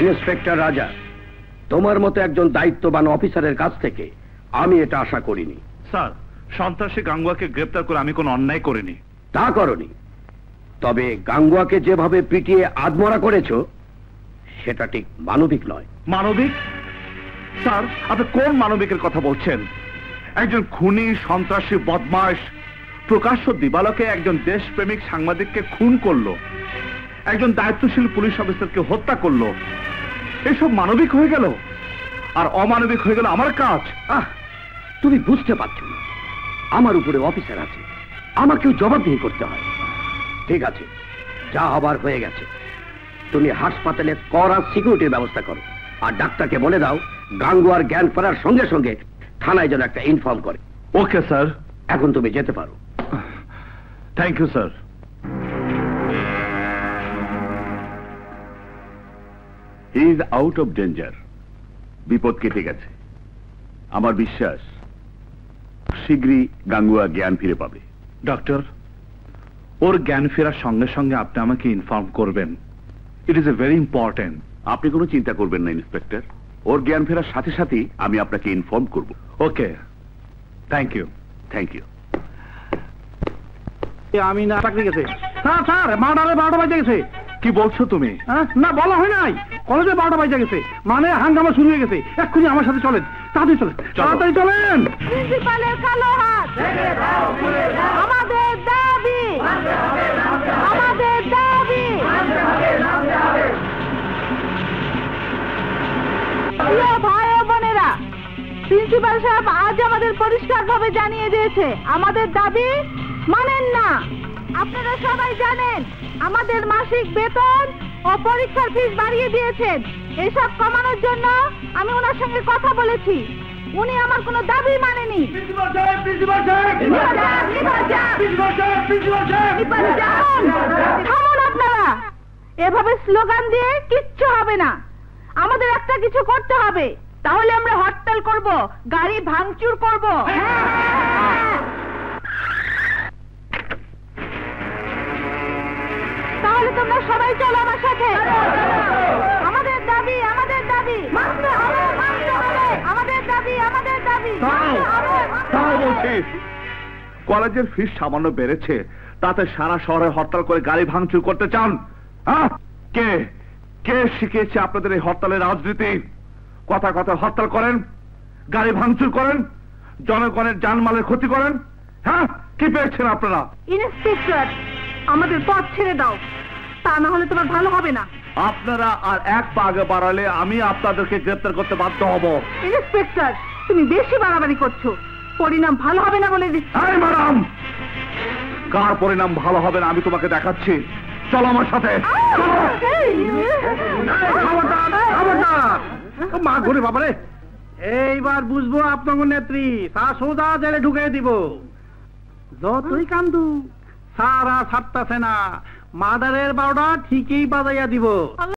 Inspector রাজা, তোমার মতো একজন দায়িত্ববান অফিসারের কাছ থেকে আমি এটা আশা করিনি। স্যার, সন্ত্রাসী গাঙ্গুয়াকে গ্রেপ্তার করে আমি কোনো অন্যায় করিনি। তা করনি, তবে গাঙ্গুয়াকে যেভাবে পিটিয়ে আধমরা করেছো সেটা ঠিক মানবিক নয়। মানবিক? স্যার, আপনি কোন মানবিকের কথা বলছেন? একজন খুনি, সন্ত্রাসী, বদমাশ প্রকাশ্য দিবালোকে একজন দেশপ্রেমিক সাংবাদিককে খুন করলো, একজন দায়িত্বশীল পুলিশ অফিসারকে হত্যা করলো। এসব মানবিক হয়ে গেল, আর অমানবিক হয়ে গেল আমার কাজ। তুমি বুঝতে পারছো না, আমার উপরে অফিসার আছে, আমাকেও জবাবদিহি করতে হয়। ঠিক আছে, যা হবার হয়ে গেছে। তুমি হাসপাতালে কড়া সিকিউরিটির ব্যবস্থা করো, আর ডাক্তারকে বলে দাও গাঙ্গুয়ার জ্ঞান ফেরার সঙ্গে সঙ্গে থানায় যেন একটা ইনফর্ম করে। ওকে স্যার, এখন তুমি যেতে পারো। Thank you sir. He is out of danger. বিপদ কেটে গেছে। আমার বিশ্বাস শীঘ্রই গাঙ্গুয়া জ্ঞান ফিরে পাবে। ডক্টর, ওর জ্ঞান ফেরার সঙ্গে সঙ্গে আপনি আমাকে ইনফর্ম করবেন। It is a very important. আপনি কোনো চিন্তা করবেন না ইন্সপেক্টর, ওর জ্ঞান ফেরার সাথে সাথেই আমি আপনাকে ইনফর্ম করব। Okay, thank you. Thank you. আমি না চাকরি গেছে স্যার, স্যার 12টা বাজে গেছে। কি বলছো তুমি? না, বলা হয় নাই। কলেজে 12টা বাজে গেছে, মানে হাঙ্গামা শুরু হয়ে গেছে। এক্ষুনি আমার সাথে চলেন, তাড়াতাড়ি চলেন, তাড়াতাড়ি চলেন। প্রিন্সিপালের কালো হাত, আমাদের দাবি, আমাদের দাবি। প্রিয় ভাই ও বোনেরা, প্রিন্সিপাল সাহেব আজ আমাদের পরিষ্কারভাবে জানিয়ে দিয়েছে আমাদের দাবি মানেন না। আপনারা সবাই জানেন আমাদের মাসিক বেতন ও পরীক্ষার ফিস বাড়িয়ে দিয়েছেন। এসব কমানোর জন্য আমি ওনার সঙ্গে কথা বলেছি, উনি আমার কোনো দাবি মানেনি। থামুন আপনারা, এভাবে স্লোগান দিয়ে কিচ্ছু হবে না। আমাদের একটা কিছু করতে হবে, তাহলে আমরা হরতাল করব, গাড়ি ভাঙচুর করব। তাহলে তোমরা সবাই চলো আমার সাথে। আমাদের দাবি, আমাদের দাবি মানতে হবে, মানতে হবে। আমাদের দাবি, আমাদের দাবি। তাও বলছি, কলেজের ফিস সামান্য বেড়েছে, তাতে সারা শহরে হরতাল করে গাড়ি ভাঙচুর করতে চান? কে কে শিখিয়েছে আপনাদের এই হরতালের রাজনীতি? কথা কথা হরতাল করেন, গাড়ি ভাঙচুর করেন, জনগণের জানমালের ক্ষতি করেন। হ্যাঁ, কি পেয়েছেন আপনারা? ইন্সপেক্টর, আমাদের পথ ছেড়ে দাও, তা না হলে তোমার ভালো হবে না। আপনারা আর এক পা আগে বাড়ালে আমি আপনাদেরকে গ্রেপ্তার করতে বাধ্য হব। ইন্সপেক্টর, তুমি বেশি বাড়াবাড়ি করছো, পরিণাম ভালো হবে না বলে দিচ্ছি। ম্যাডাম, কার পরিণাম ভালো হবে না আমি তোমাকে দেখাচ্ছি। চলো আমার সাথে। মা ঘুরে বাবারে, এইবার বুঝবো আপনার নেত্রী। তা সোজা জেলে ঢুকে দিব। যতই কান্দু সারা ছাড়তাছে না, মার্ডারের 12টা ঠিকই বাজাইয়া দিব।